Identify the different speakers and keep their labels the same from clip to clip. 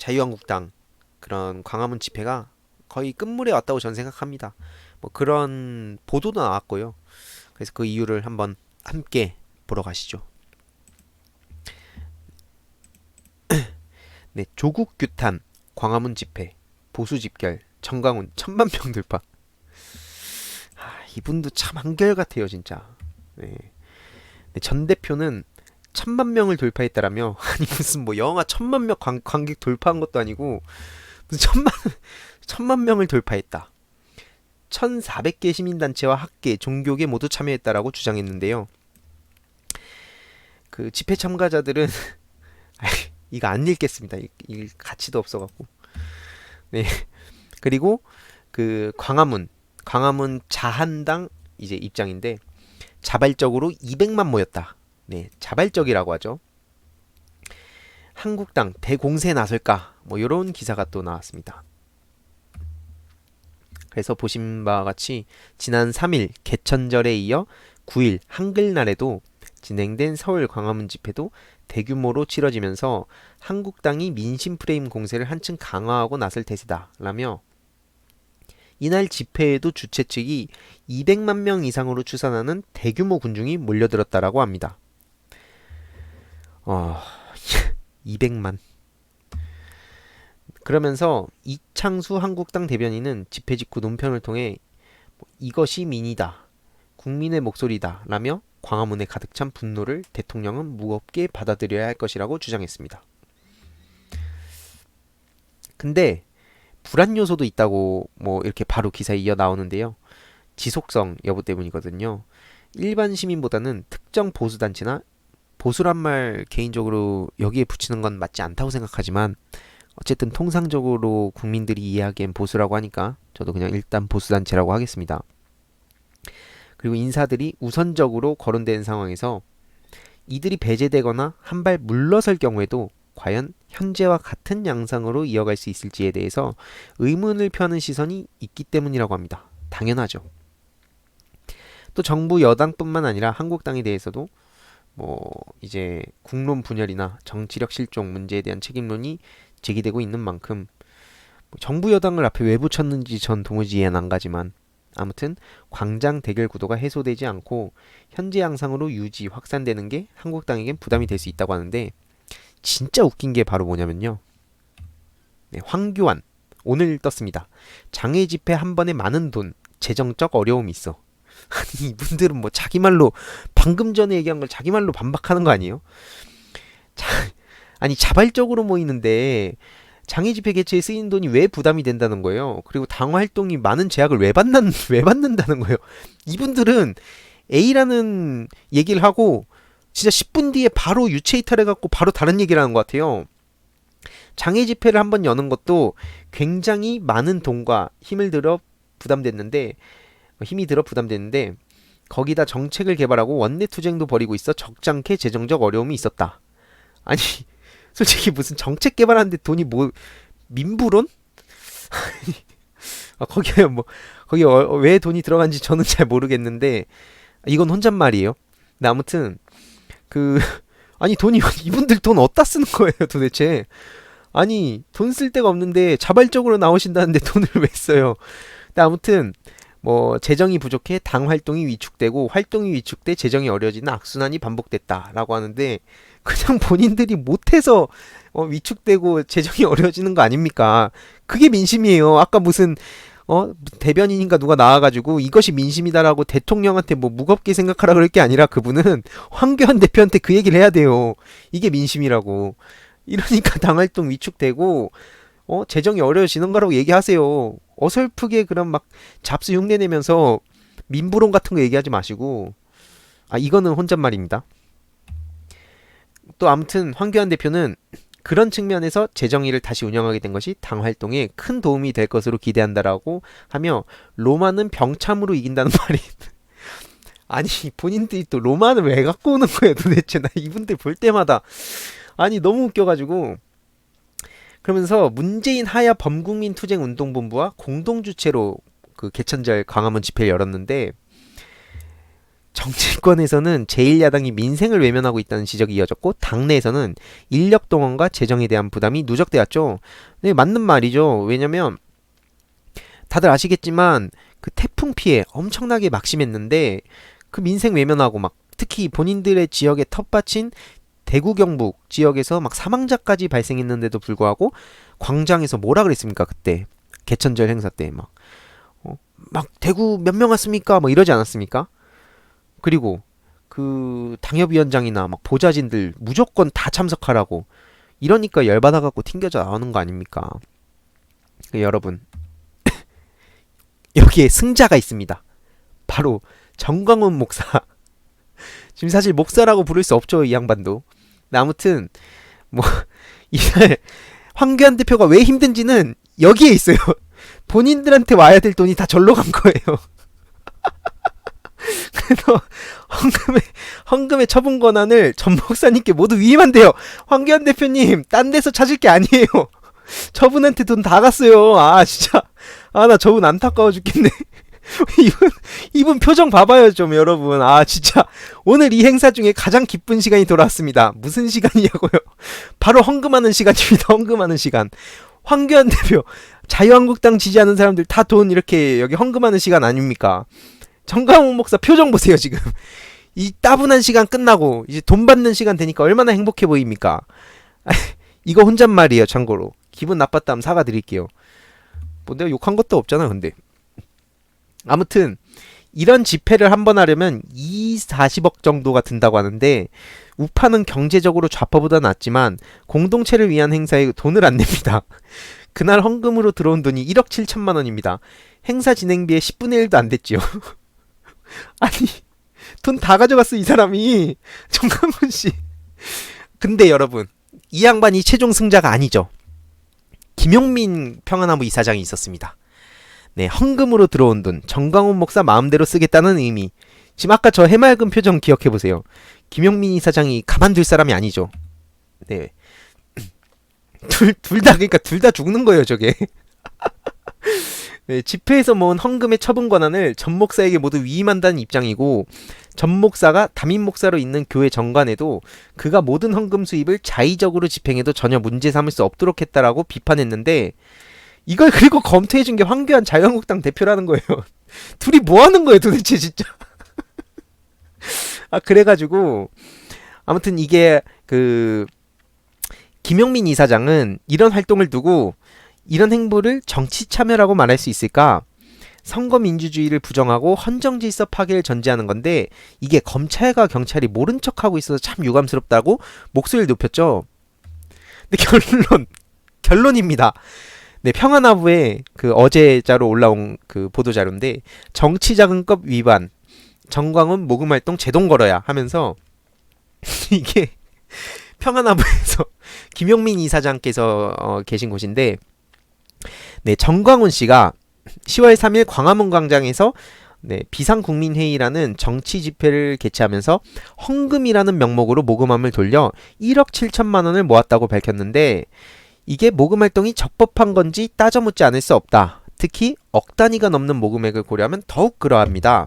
Speaker 1: 자유한국당 그런 광화문 집회가 거의 끝물에 왔다고 저는 생각합니다. 뭐 그런 보도도 나왔고요. 그래서 그 이유를 한번 함께 보러 가시죠. 네, 조국 규탄 광화문 집회 보수 집결 정강훈 1,000만 명 돌파. 이분도 참 한결같아요 진짜. 네. 네, 전 대표는 1,000만 명을 돌파했다라며 아니 무슨 뭐 영화 1,000만 명 관객 돌파한 것도 아니고 무슨 1,000만 명을 돌파했다. 1,400개 시민단체와 학계, 종교계 모두 참여했다라고 주장했는데요. 그 집회 참가자들은 이거 안 읽겠습니다. 읽 가치도 없어갖고. 네. 그리고 그 광화문 자한당 이제 입장인데 자발적으로 200만 모였다. 네, 자발적이라고 하죠. 한국당 대공세에 나설까? 뭐 이런 기사가 또 나왔습니다. 그래서 보신 바와 같이 지난 3일 개천절에 이어 9일 한글날에도 진행된 서울 광화문 집회도 대규모로 치러지면서 한국당이 민심 프레임 공세를 한층 강화하고 나설 태세다라며 이날 집회에도 주최 측이 200만 명 이상으로 추산하는 대규모 군중이 몰려들었다라고 합니다. 200만. 그러면서 이창수 한국당 대변인은 집회 직후 논평을 통해 이것이 민이다. 국민의 목소리다. 라며 광화문에 가득 찬 분노를 대통령은 무겁게 받아들여야 할 것이라고 주장했습니다. 근데 불안 요소도 있다고 뭐 이렇게 바로 기사에 이어 나오는데요. 지속성 여부 때문이거든요. 일반 시민보다는 특정 보수단체나 보수란 말 개인적으로 여기에 붙이는 건 맞지 않다고 생각하지만 어쨌든 통상적으로 국민들이 이해하기엔 보수라고 하니까 저도 그냥 일단 보수단체라고 하겠습니다. 그리고 인사들이 우선적으로 거론되는 상황에서 이들이 배제되거나 한 발 물러설 경우에도 과연 현재와 같은 양상으로 이어갈 수 있을지에 대해서 의문을 표하는 시선이 있기 때문이라고 합니다. 당연하죠. 또 정부 여당뿐만 아니라 한국당에 대해서도 뭐 이제 국론 분열이나 정치력 실종 문제에 대한 책임론이 제기되고 있는 만큼 정부 여당을 앞에 왜 붙였는지 전 도무지 이해는 안 가지만 아무튼 광장 대결 구도가 해소되지 않고 현재 양상으로 유지 확산되는 게 한국당에겐 부담이 될 수 있다고 하는데 진짜 웃긴 게 바로 뭐냐면요. 네, 황교안 오늘 떴습니다. 장애 집회 한 번에 많은 돈 재정적 어려움이 있어. 아니 이분들은 뭐 자기 말로 방금 전에 얘기한 걸 자기 말로 반박하는 거 아니에요? 자, 아니 자발적으로 모이는데 장애 집회 개최에 쓰이는 돈이 왜 부담이 된다는 거예요. 그리고 당 활동이 많은 제약을 왜 받는다는 거예요. 이분들은 A라는 얘기를 하고 진짜 10분 뒤에 바로 유체 이탈해갖고 바로 다른 얘기를 하는 것 같아요. 장애 집회를 한번 여는 것도 굉장히 많은 돈과 힘이 들어 부담됐는데 거기다 정책을 개발하고 원내 투쟁도 벌이고 있어 적잖게 재정적 어려움이 있었다. 아니 솔직히 무슨 정책 개발하는데 돈이 뭐 민부론? 거기에 뭐 거기 왜 돈이 들어간지 저는 잘 모르겠는데 이건 혼잣말이에요. 근데 아무튼 그 아니 돈이 이분들 돈 어디다 쓰는 거예요 도대체? 아니 돈 쓸 데가 없는데 자발적으로 나오신다는데 돈을 왜 써요? 근데 아무튼 뭐 재정이 부족해 당 활동이 위축되고 활동이 위축돼 재정이 어려지는 악순환이 반복됐다라고 하는데 그냥 본인들이 못해서 위축되고 재정이 어려지는 거 아닙니까? 그게 민심이에요. 아까 무슨 대변인인가 누가 나와가지고 이것이 민심이다라고 대통령한테 뭐 무겁게 생각하라 그럴 게 아니라 그분은 황교안 대표한테 그 얘기를 해야 돼요. 이게 민심이라고. 이러니까 당활동 위축되고 재정이 어려워지는 거라고 얘기하세요. 어설프게 그런 막 잡스 흉내 내면서 민부론 같은 거 얘기하지 마시고 이거는 혼잣말입니다. 또 아무튼 황교안 대표는 그런 측면에서 재정의를 다시 운영하게 된 것이 당 활동에 큰 도움이 될 것으로 기대한다라고 하며 로마는 병참으로 이긴다는 말이 아니 본인들이 또 로마는 왜 갖고 오는 거예요 도대체 나 이분들 볼 때마다 아니 너무 웃겨가지고 그러면서 문재인 하야 범국민 투쟁 운동본부와 공동 주최로 그 개천절 광화문 집회를 열었는데 정치권에서는 제1야당이 민생을 외면하고 있다는 지적이 이어졌고 당내에서는 인력 동원과 재정에 대한 부담이 누적되었죠. 네, 맞는 말이죠. 왜냐면 다들 아시겠지만 그 태풍 피해 엄청나게 막심했는데 그 민생 외면하고 막 특히 본인들의 지역에 텃밭인 대구 경북 지역에서 막 사망자까지 발생했는데도 불구하고 광장에서 뭐라 그랬습니까? 그때 개천절 행사 때 막 대구 몇 명 왔습니까? 뭐 이러지 않았습니까? 그리고 그 당협위원장이나 막 보좌진들 무조건 다 참석하라고 이러니까 열받아갖고 튕겨져 나오는 거 아닙니까? 여러분 여기에 승자가 있습니다. 바로 정광훈 목사. 지금 사실 목사라고 부를 수 없죠, 이 양반도. 근데 아무튼 뭐 이날 황교안 대표가 왜 힘든지는 여기에 있어요. 본인들한테 와야 될 돈이 다 절로 간 거예요. 그래서 헌금의 처분 권한을 전 목사님께 모두 위임한대요. 황교안 대표님, 딴 데서 찾을 게 아니에요. 저분한테 돈 다 갔어요. 아 진짜 나 저분 안타까워 죽겠네. 이분 표정 봐봐요 좀 여러분. 아 진짜 오늘 이 행사 중에 가장 기쁜 시간이 돌아왔습니다. 무슨 시간이냐고요? 바로 헌금하는 시간입니다. 헌금하는 시간. 황교안 대표, 자유한국당 지지하는 사람들 다 돈 이렇게 여기 헌금하는 시간 아닙니까? 정광훈 목사 표정 보세요 지금. 이 따분한 시간 끝나고 이제 돈 받는 시간 되니까 얼마나 행복해 보입니까? 이거 혼잣말이에요 참고로. 기분 나빴다면 사과드릴게요. 뭐 내가 욕한 것도 없잖아 근데. 아무튼 이런 집회를 한번 하려면 40억 정도가 든다고 하는데 우파는 경제적으로 좌파보다 낫지만 공동체를 위한 행사에 돈을 안 냅니다. 그날 헌금으로 들어온 돈이 1억 7천만 원입니다. 행사 진행비의 10분의 1도 안 됐지요. 아니 돈 다 가져갔어 이 사람이. 정강훈 씨. 근데 여러분 이 양반이 최종 승자가 아니죠. 김용민 평안나무 이사장이 있었습니다. 네, 헌금으로 들어온 돈 정광훈 목사 마음대로 쓰겠다는 의미. 지금 아까 저 해맑은 표정 기억해보세요. 김용민 이사장이 가만둘 사람이 아니죠. 네, 둘 다 그러니까 둘 다 죽는 거예요 저게. 네, 집회에서 모은 헌금의 처분 권한을 전 목사에게 모두 위임한다는 입장이고 전 목사가 담임 목사로 있는 교회 정관에도 그가 모든 헌금 수입을 자의적으로 집행해도 전혀 문제 삼을 수 없도록 했다라고 비판했는데 이걸 그리고 검토해준 게 황교안 자유한국당 대표라는 거예요. 둘이 뭐 하는 거예요 도대체 진짜. 그래가지고 아무튼 이게 그 김용민 이사장은 이런 활동을 두고 이런 행보를 정치 참여라고 말할 수 있을까? 선거 민주주의를 부정하고 헌정 질서 파괴를 전제하는 건데 이게 검찰과 경찰이 모른 척하고 있어서 참 유감스럽다고 목소리를 높였죠. 근데 결론입니다. 네, 평안하부에 그 어제자로 올라온 그 보도자료인데 정치자금법 위반, 정광훈 모금활동 제동 걸어야 하면서 이게 평안하부에서 김용민 이사장께서 계신 곳인데 네, 정광훈 씨가 10월 3일 광화문 광장에서 네, 비상국민회의라는 정치 집회를 개최하면서 헌금이라는 명목으로 모금함을 돌려 1억 7천만 원을 모았다고 밝혔는데 이게 모금 활동이 적법한 건지 따져 묻지 않을 수 없다. 특히 억 단위가 넘는 모금액을 고려하면 더욱 그러합니다.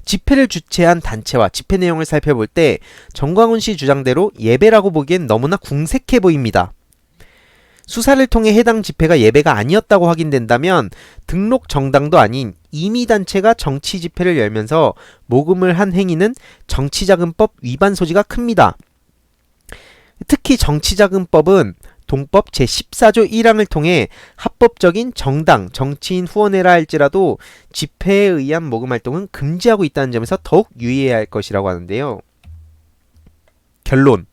Speaker 1: 집회를 주최한 단체와 집회 내용을 살펴볼 때 정광훈 씨 주장대로 예배라고 보기엔 너무나 궁색해 보입니다. 수사를 통해 해당 집회가 예배가 아니었다고 확인된다면 등록 정당도 아닌 임의단체가 정치 집회를 열면서 모금을 한 행위는 정치자금법 위반 소지가 큽니다. 특히 정치자금법은 동법 제14조 1항을 통해 합법적인 정당, 정치인 후원회라 할지라도 집회에 의한 모금 활동은 금지하고 있다는 점에서 더욱 유의해야 할 것이라고 하는데요. 결론.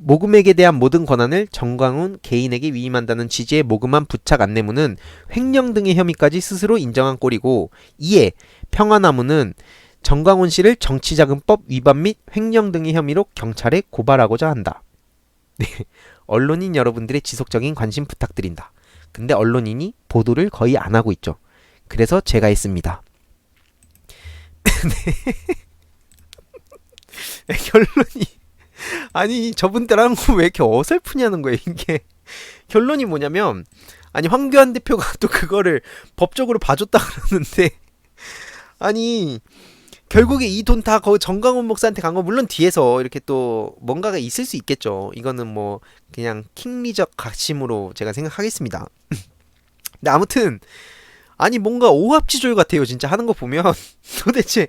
Speaker 1: 모금액에 대한 모든 권한을 정광훈 개인에게 위임한다는 취지의 모금한 부착 안내문은 횡령 등의 혐의까지 스스로 인정한 꼴이고 이에 평안나무는 정광훈 씨를 정치자금법 위반 및 횡령 등의 혐의로 경찰에 고발하고자 한다. 네, 언론인 여러분들의 지속적인 관심 부탁드린다. 근데 언론인이 보도를 거의 안 하고 있죠. 그래서 제가 했습니다. 네. 결론이 아니 저분들하고 왜 이렇게 어설프냐는 거예요 이게. 결론이 뭐냐면 아니 황교안 대표가 또 그거를 법적으로 봐줬다 그러는데 아니 결국에 이 돈 다 정강훈 목사한테 간 거 물론 뒤에서 이렇게 또 뭔가가 있을 수 있겠죠. 이거는 뭐 그냥 킹리적 각심으로 제가 생각하겠습니다. 근데 아무튼 아니 뭔가 오합지졸 같아요. 진짜 하는 거 보면 도대체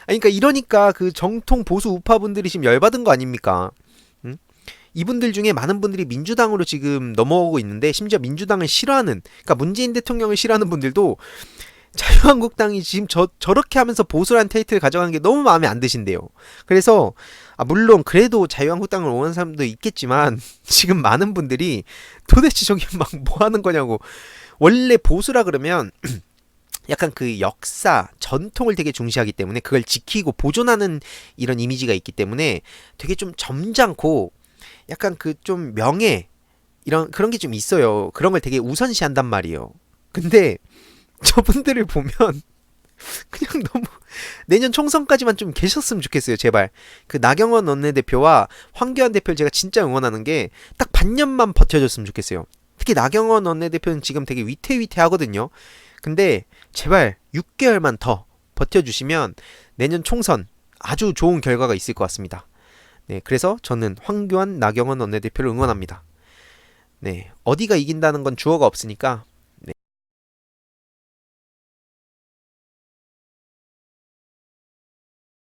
Speaker 1: 아니 그러니까 이러니까 그 정통 보수 우파분들이 지금 열받은 거 아닙니까? 응? 이분들 중에 많은 분들이 민주당으로 지금 넘어오고 있는데 심지어 민주당을 싫어하는 그러니까 문재인 대통령을 싫어하는 분들도 자유한국당이 지금 저렇게 하면서 보수라는 타이틀을 가져가는 게 너무 마음에 안 드신대요. 그래서 물론 그래도 자유한국당을 응원하는 사람도 있겠지만 지금 많은 분들이 도대체 저기 막 뭐 하는 거냐고. 원래 보수라 그러면 약간 그 역사, 전통을 되게 중시하기 때문에 그걸 지키고 보존하는 이런 이미지가 있기 때문에 되게 좀 점잖고 약간 그 좀 명예 이런 그런 게 좀 있어요. 그런 걸 되게 우선시한단 말이에요. 근데 저분들을 보면 그냥 너무 내년 총선까지만 좀 계셨으면 좋겠어요. 제발. 그 나경원 원내대표와 황교안 대표를 제가 진짜 응원하는 게 딱 반년만 버텨줬으면 좋겠어요. 특히 나경원 원내대표는 지금 되게 위태위태하거든요. 근데 제발 6개월만 더 버텨주시면 내년 총선 아주 좋은 결과가 있을 것 같습니다. 네, 그래서 저는 황교안, 나경원 원내대표를 응원합니다. 네, 어디가 이긴다는 건 주어가 없으니까